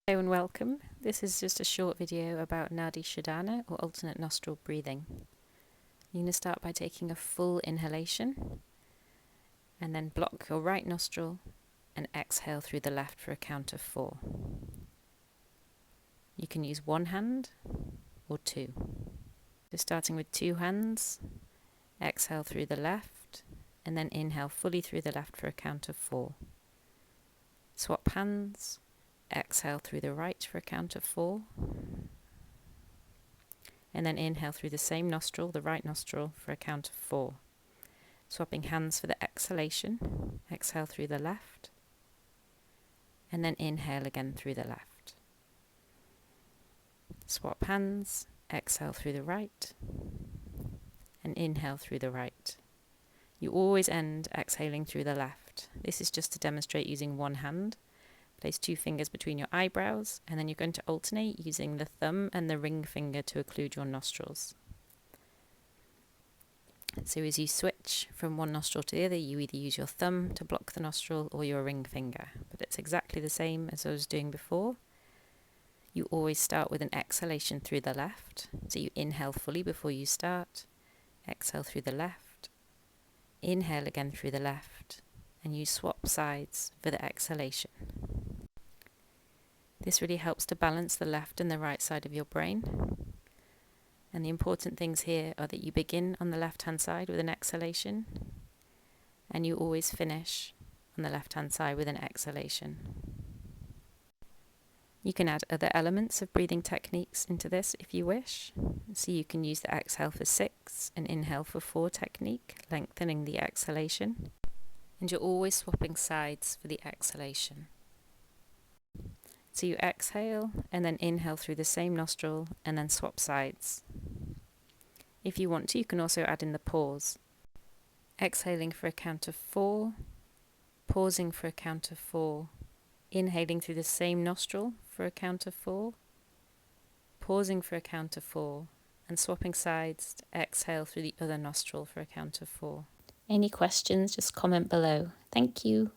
Hello and welcome. This is just a short video about Nadi Shodhana or alternate nostril breathing. You're going to start by taking a full inhalation and then block your right nostril and exhale through the left for a count of 4. You can use one hand or two. So starting with 2 hands, exhale through the left and then inhale fully through the left for a count of 4. Swap hands. Exhale through the right for a count of 4. And then inhale through the same nostril, the right nostril, for a count of 4. Swapping hands for the exhalation. Exhale through the left. And then inhale again through the left. Swap hands. Exhale through the right. And inhale through the right. You always end exhaling through the left. This is just to demonstrate using one hand. Place 2 fingers between your eyebrows, and then you're going to alternate using the thumb and the ring finger to occlude your nostrils. So as you switch from one nostril to the other, you either use your thumb to block the nostril or your ring finger, but it's exactly the same as I was doing before. You always start with an exhalation through the left, so you inhale fully before you start, exhale through the left, inhale again through the left, and you swap sides for the exhalation. This really helps to balance the left and the right side of your brain. And the important things here are that you begin on the left-hand side with an exhalation, and you always finish on the left-hand side with an exhalation. You can add other elements of breathing techniques into this if you wish. So you can use the exhale for 6 and inhale for 4 technique, lengthening the exhalation. And you're always swapping sides for the exhalation. So you exhale and then inhale through the same nostril and then swap sides. If you want to, you can also add in the pause. Exhaling for a count of 4, pausing for a count of 4, inhaling through the same nostril for a count of 4, pausing for a count of 4, and swapping sides to exhale through the other nostril for a count of 4. Any questions, just comment below. Thank you.